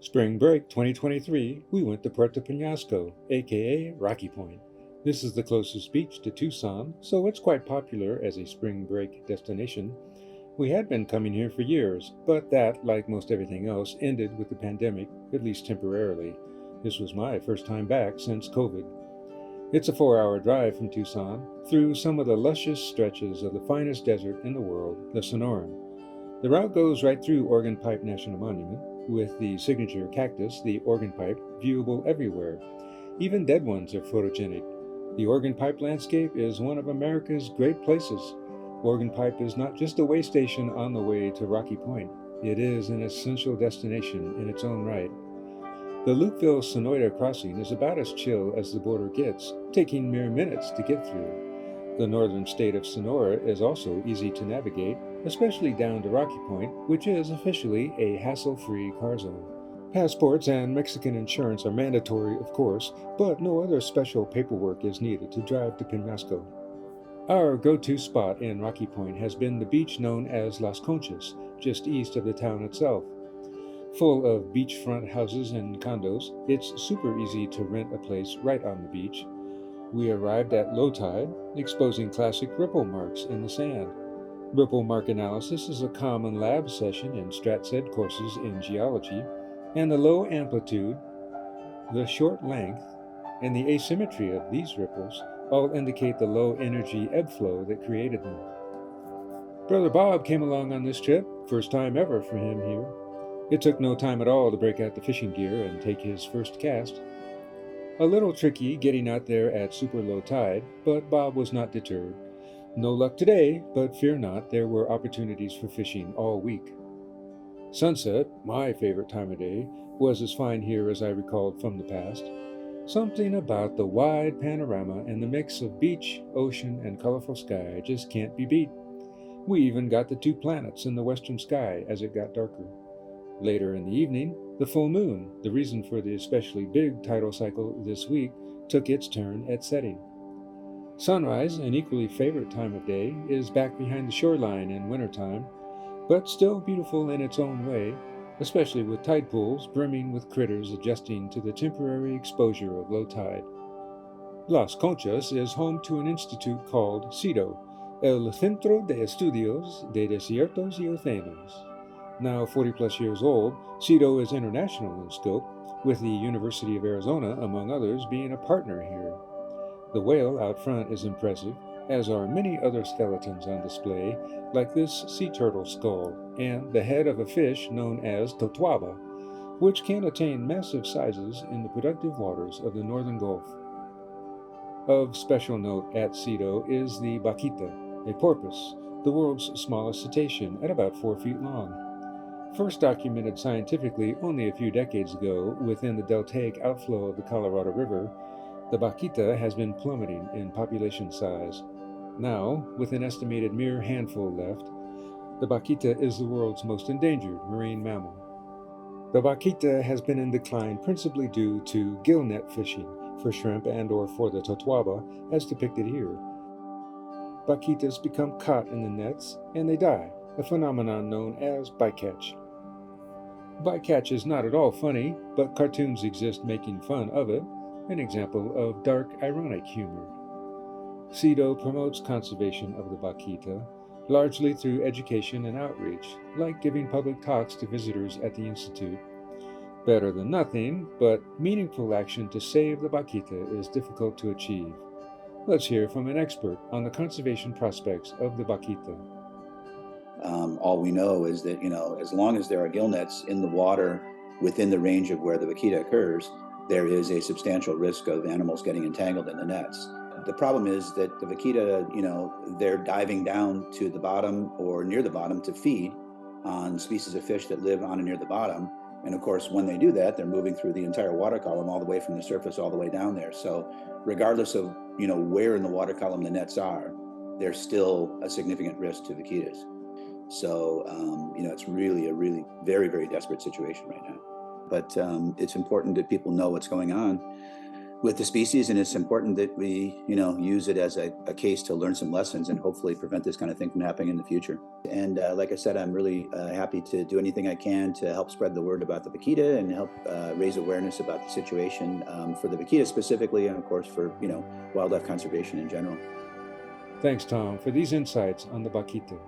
Spring break 2023, we went to Puerto Penasco, aka Rocky Point. This is the closest beach to Tucson, so it's quite popular as a spring break destination. We had been coming here for years, but that, like most everything else, ended with the pandemic, at least temporarily. This was my first time back since COVID. It's a 4-hour drive from Tucson, through some of the luscious stretches of the finest desert in the world, the Sonoran. The route goes right through Organ Pipe National Monument, with the signature cactus, the organ pipe, viewable everywhere. Even dead ones are photogenic. The organ pipe landscape is one of America's great places. Organ Pipe is not just a way station on the way to Rocky Point. It is an essential destination in its own right. The Lukeville-Sonoyta crossing is about as chill as the border gets, taking mere minutes to get through. The northern state of Sonora is also easy to navigate, especially down to Rocky Point, which is officially a hassle-free car zone. Passports and Mexican insurance are mandatory, of course, but no other special paperwork is needed to drive to Penasco. Our go-to spot in Rocky Point has been the beach known as Las Conchas, just east of the town itself. Full of beachfront houses and condos, it's super easy to rent a place right on the beach. We arrived at low tide, exposing classic ripple marks in the sand. Ripple mark analysis is a common lab session in StratSed courses in geology, and the low amplitude, the short length, and the asymmetry of these ripples all indicate the low energy ebb flow that created them. Brother Bob came along on this trip, first time ever for him here. It took no time at all to break out the fishing gear and take his first cast. A little tricky getting out there at super low tide, but Bob was not deterred. No luck today, but fear not, there were opportunities for fishing all week. Sunset, my favorite time of day, was as fine here as I recalled from the past. Something about the wide panorama and the mix of beach, ocean, and colorful sky just can't be beat. We even got the two planets in the western sky as it got darker. Later in the evening, the full moon, the reason for the especially big tidal cycle this week, took its turn at setting. Sunrise, an equally favorite time of day, is back behind the shoreline in wintertime, but still beautiful in its own way, especially with tide pools brimming with critters adjusting to the temporary exposure of low tide. Las Conchas is home to an institute called Cedo, El Centro de Estudios de Desiertos y Océanos. Now 40 plus years old, Cedo is international in scope, with the University of Arizona, among others, being a partner here. The whale out front is impressive, as are many other skeletons on display, like this sea turtle skull and the head of a fish known as totuaba, which can attain massive sizes in the productive waters of the northern Gulf. Of special note at Cedo is the vaquita, a porpoise, the world's smallest cetacean at about 4 feet long. First documented scientifically only a few decades ago within the deltaic outflow of the Colorado River, the vaquita has been plummeting in population size. Now, with an estimated mere handful left, the vaquita is the world's most endangered marine mammal. The vaquita has been in decline principally due to gill net fishing for shrimp and/or for the totuaba, as depicted here. Vaquitas become caught in the nets and they die, a phenomenon known as bycatch. Bycatch is not at all funny, but cartoons exist making fun of it, an example of dark, ironic humor. Cedo promotes conservation of the vaquita, largely through education and outreach, like giving public talks to visitors at the Institute. Better than nothing, but meaningful action to save the vaquita is difficult to achieve. Let's hear from an expert on the conservation prospects of the vaquita. All we know is that, as long as there are gill nets in the water within the range of where the vaquita occurs, there is a substantial risk of animals getting entangled in the nets. The problem is that the vaquita, they're diving down to the bottom or near the bottom to feed on species of fish that live on and near the bottom. And of course, when they do that, they're moving through the entire water column all the way from the surface all the way down there. So regardless of, where in the water column the nets are, there's still a significant risk to vaquitas. So, it's really a very, very desperate situation right now. But it's important that people know what's going on. with the species, and it's important that we, use it as a case to learn some lessons and hopefully prevent this kind of thing from happening in the future. And like I said, I'm really happy to do anything I can to help spread the word about the vaquita and help raise awareness about the situation for the vaquita specifically, and of course for wildlife conservation in general. Thanks, Tom, for these insights on the vaquita.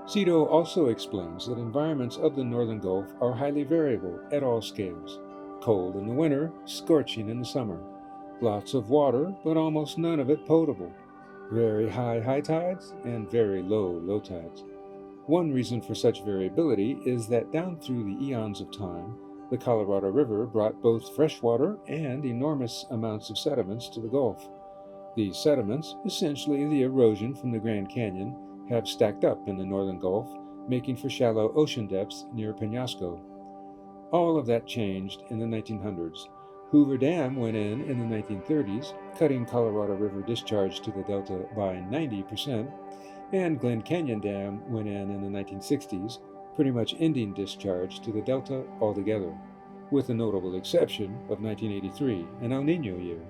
Cedo also explains that environments of the northern Gulf are highly variable at all scales. Cold in the winter, scorching in the summer. Lots of water, but almost none of it potable. Very high tides and very low tides. One reason for such variability is that down through the eons of time, the Colorado River brought both fresh water and enormous amounts of sediments to the Gulf. These sediments, essentially the erosion from the Grand Canyon, have stacked up in the northern Gulf, making for shallow ocean depths near Penasco. All of that changed in the 1900s. Hoover Dam went in the 1930s, cutting Colorado River discharge to the Delta by 90%, and Glen Canyon Dam went in the 1960s, pretty much ending discharge to the Delta altogether, with the notable exception of 1983, an El Nino year.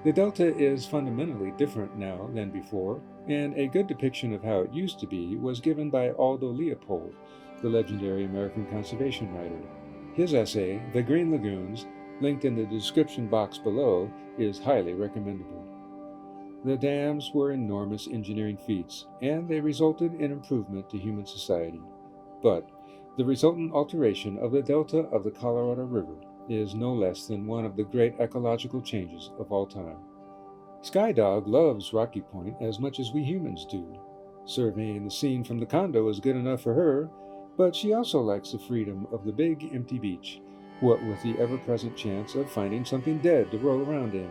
The Delta is fundamentally different now than before, and a good depiction of how it used to be was given by Aldo Leopold, the legendary American conservation writer. His essay, The Green Lagoons, linked in the description box below, is highly recommendable. The dams were enormous engineering feats, and they resulted in improvement to human society. But the resultant alteration of the delta of the Colorado River is no less than one of the great ecological changes of all time. Skydog loves Rocky Point as much as we humans do. Surveying the scene from the condo is good enough for her, but she also likes the freedom of the big, empty beach, what with the ever-present chance of finding something dead to roll around in.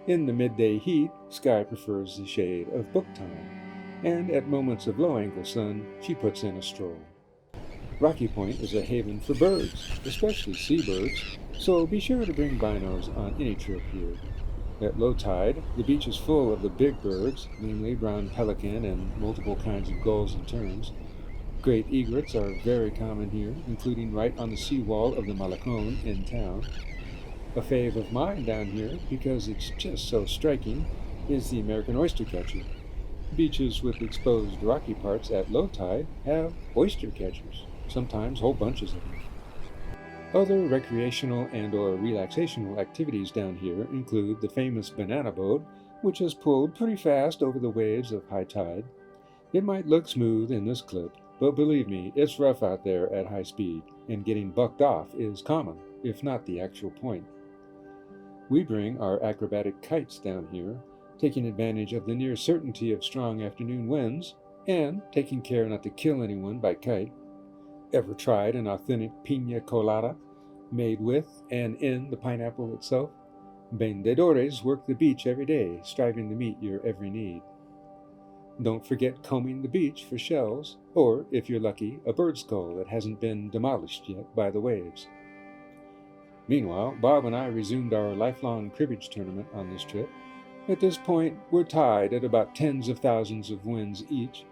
In the midday heat, Sky prefers the shade of book time, and at moments of low-angle sun, she puts in a stroll. Rocky Point is a haven for birds, especially seabirds, so be sure to bring binos on any trip here. At low tide, the beach is full of the big birds, namely brown pelican and multiple kinds of gulls and terns. Great egrets are very common here, including right on the seawall of the Malecon in town. A fave of mine down here, because it's just so striking, is the American oyster catcher. Beaches with exposed rocky parts at low tide have oyster catchers, sometimes whole bunches of them. Other recreational and or relaxational activities down here include the famous banana boat, which is pulled pretty fast over the waves of high tide. It might look smooth in this clip, but believe me, it's rough out there at high speed, and getting bucked off is common, if not the actual point. We bring our acrobatic kites down here, taking advantage of the near certainty of strong afternoon winds, and taking care not to kill anyone by kite. Ever tried an authentic piña colada, made with and in the pineapple itself? Vendedores work the beach every day, striving to meet your every need. Don't forget combing the beach for shells, or, if you're lucky, a bird skull that hasn't been demolished yet by the waves. Meanwhile, Bob and I resumed our lifelong cribbage tournament on this trip. At this point, we're tied at about tens of thousands of wins each,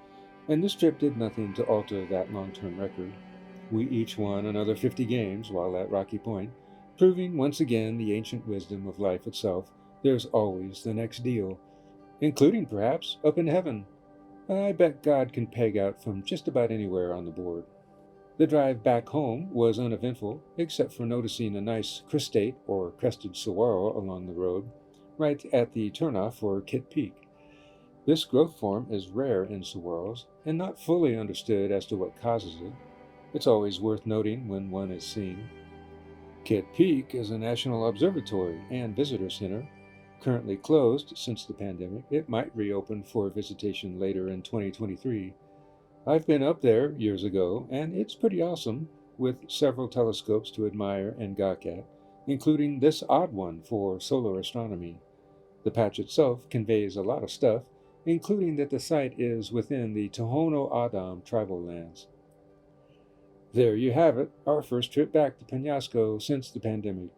and this trip did nothing to alter that long-term record. We each won another 50 games while at Rocky Point, proving once again the ancient wisdom of life itself. There's always the next deal, including perhaps up in heaven. I bet God can peg out from just about anywhere on the board. The drive back home was uneventful, except for noticing a nice crustate or crested saguaro along the road, right at the turnoff for Kit Peak. This growth form is rare in saguaros and not fully understood as to what causes it. It's always worth noting when one is seen. Kit Peak is a national observatory and visitor center. Currently closed since the pandemic, it might reopen for visitation later in 2023. I've been up there years ago, and it's pretty awesome, with several telescopes to admire and gawk at, including this odd one for solar astronomy. The patch itself conveys a lot of stuff, including that the site is within the Tohono O'odham tribal lands. There you have it, our first trip back to Penasco since the pandemic.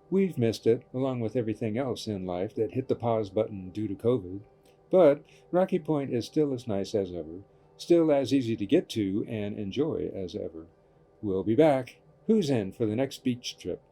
We've missed it, along with everything else in life that hit the pause button due to COVID. But Rocky Point is still as nice as ever, still as easy to get to and enjoy as ever. We'll be back. Who's in for the next beach trip?